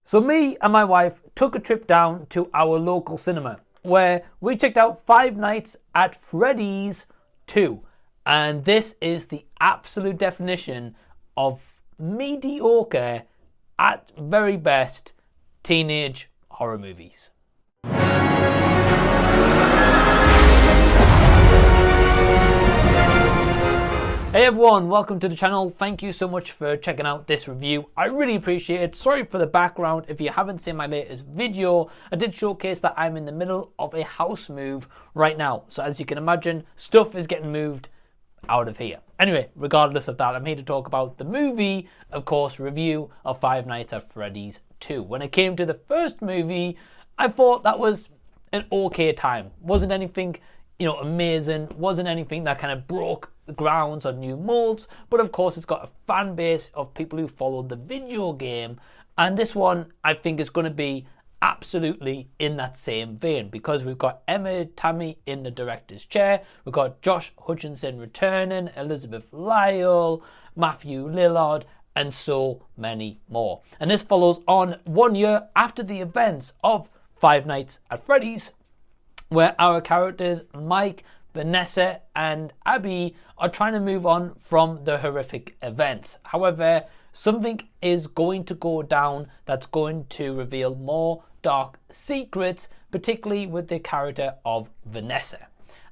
So me and my wife took a trip down to our local cinema where we checked out Five Nights at Freddy's 2. And this is the absolute definition of mediocre, at very best, teenage horror movies. Hey everyone, welcome to the channel. Thank you so much for checking out this review. I really appreciate it. Sorry for the background. If you haven't seen my latest video, I did showcase that I'm in the middle of a house move right now. So as you can imagine, stuff is getting moved out of here. Anyway, regardless of that, I'm here to talk about the movie, of course, review of Five Nights at Freddy's 2. When it came to the first movie, I thought that was an okay time. Wasn't anything, amazing. Wasn't anything that kind of broke the grounds on new molds, but of course it's got a fan base of people who followed the video game, and this one I think is going to be absolutely in that same vein because we've got Emma Tammi in the director's chair, we've got Josh Hutcherson returning, Elizabeth Lail, Matthew Lillard, and so many more. And this follows on 1 year after the events of Five Nights at Freddy's, where our characters Mike, Vanessa and Abby are trying to move on from the horrific events. However, something is going to go down that's going to reveal more dark secrets, particularly with the character of Vanessa.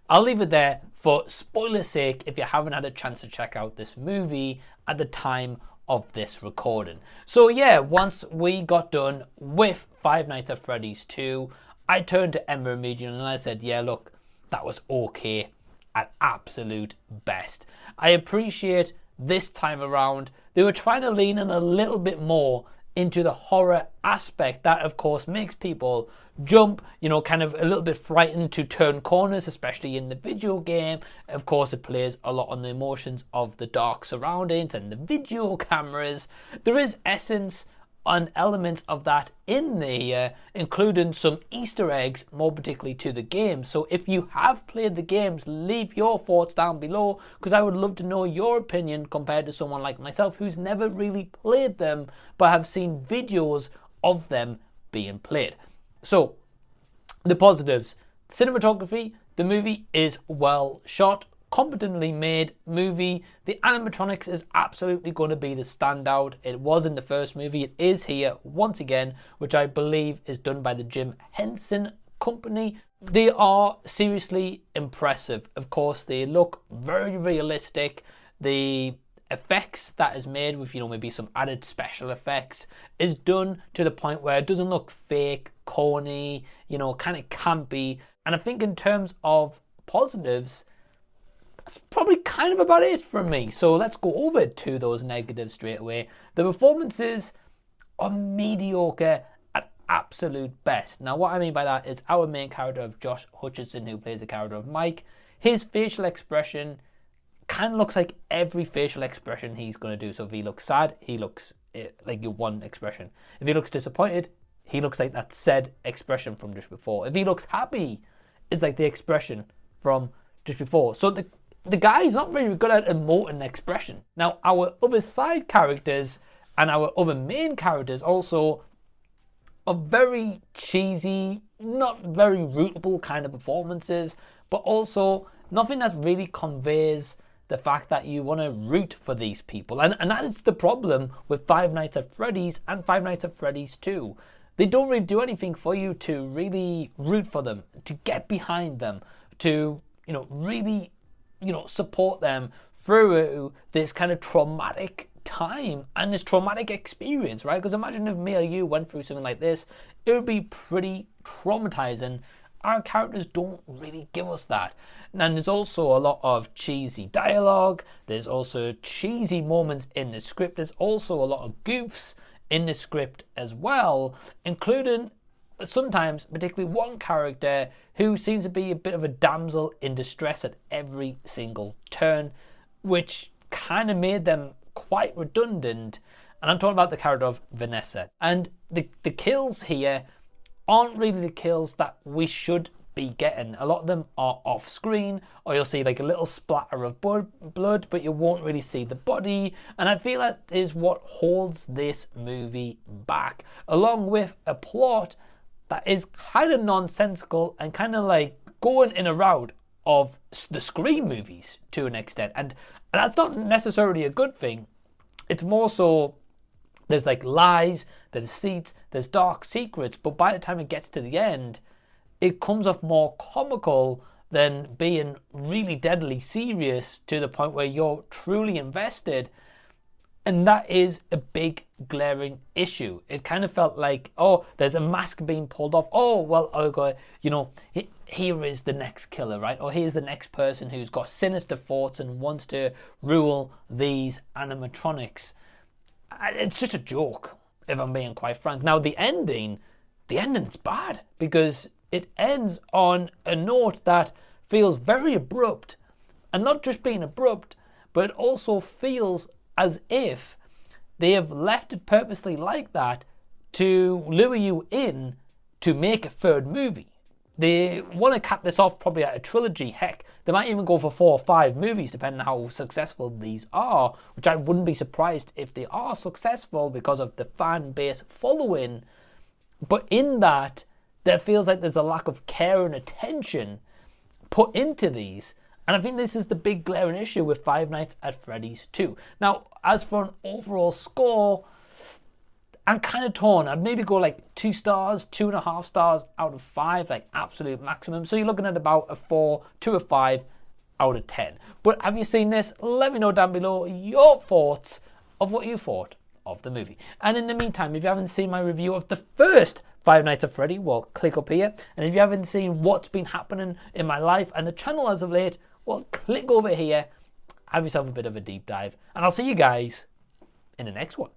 I'll leave it there for spoiler's sake if you haven't had a chance to check out this movie at the time of this recording. So yeah, once we got done with Five Nights at Freddy's 2, I turned to Emma immediately and I said, yeah, look, that was okay at absolute best. I appreciate this time around they were trying to lean in a little bit more into the horror aspect that of course makes people jump, kind of a little bit frightened to turn corners, especially in the video game. Of course it plays a lot on the emotions of the dark surroundings and the video cameras. There is essence and elements of that in there, including some Easter eggs, more particularly to the game. So if you have played the games, leave your thoughts down below, because I would love to know your opinion compared to someone like myself who's never really played them, but have seen videos of them being played. So, the positives. Cinematography, the movie is well shot, competently made movie. The animatronics is absolutely going to be the standout. It was in the first movie, it is here once again, which I believe is done by the Jim Henson company. They are seriously impressive. Of course they look very realistic. The effects that is made with maybe some added special effects is done to the point where it doesn't look fake, corny, kind of campy. And I think in terms of positives, that's probably kind of about it from me. So let's go over to those negatives straight away. The performances are mediocre at absolute best. Now what I mean by that is our main character of Josh Hutcherson, who plays the character of Mike, his facial expression kind of looks like every facial expression he's going to do. So if he looks sad, he looks like your one expression. If he looks disappointed, he looks like that said expression from just before. If he looks happy, it's like the expression from just before. So the guy's not very good at emoting expression. Now, our other side characters and our other main characters also are very cheesy, not very rootable kind of performances, but also nothing that really conveys the fact that you want to root for these people. And that is the problem with Five Nights at Freddy's and Five Nights at Freddy's 2. They don't really do anything for you to really root for them, to get behind them, to, really support them through this kind of traumatic time and this traumatic experience, right? Because imagine if me or you went through something like this, it would be pretty traumatizing. Our characters don't really give us that. And there's also a lot of cheesy dialogue. There's also cheesy moments in the script. There's also a lot of goofs in the script as well, including sometimes particularly one character who seems to be a bit of a damsel in distress at every single turn, which kind of made them quite redundant. And I'm talking about the character of Vanessa. And the kills here aren't really the kills that we should be getting. A lot of them are off screen, or you'll see like a little splatter of blood, but you won't really see the body. And I feel that is what holds this movie back, along with a plot that is kind of nonsensical and kind of like going in a route of the Scream movies to an extent. And that's not necessarily a good thing. It's more so there's like lies, there's deceits, there's dark secrets, but by the time it gets to the end, it comes off more comical than being really deadly serious to the point where you're truly invested. And that is a big glaring issue. It kind of felt like, oh, there's a mask being pulled off. Oh, well, okay, you know, here is the next killer, right? Or here's the next person who's got sinister thoughts and wants to rule these animatronics. It's just a joke, if I'm being quite frank. Now, the ending's bad because it ends on a note that feels very abrupt. And not just being abrupt, but it also feels as if they have left it purposely like that to lure you in to make a third movie. They want to cap this off probably at a trilogy. Heck, they might even go for 4 or 5 movies depending on how successful these are, which I wouldn't be surprised if they are successful because of the fan base following. But in that, there feels like there's a lack of care and attention put into these. And I think this is the big glaring issue with Five Nights at Freddy's 2. Now, as for an overall score, I'm kind of torn. I'd maybe go like 2 stars, 2.5 stars out of 5, like absolute maximum. So you're looking at about a 4 to a 5 out of 10. But have you seen this? Let me know down below your thoughts of what you thought of the movie. And in the meantime, if you haven't seen my review of the first Five Nights at Freddy, well, click up here. And if you haven't seen what's been happening in my life and the channel as of late, well, click over here, have yourself a bit of a deep dive, and I'll see you guys in the next one.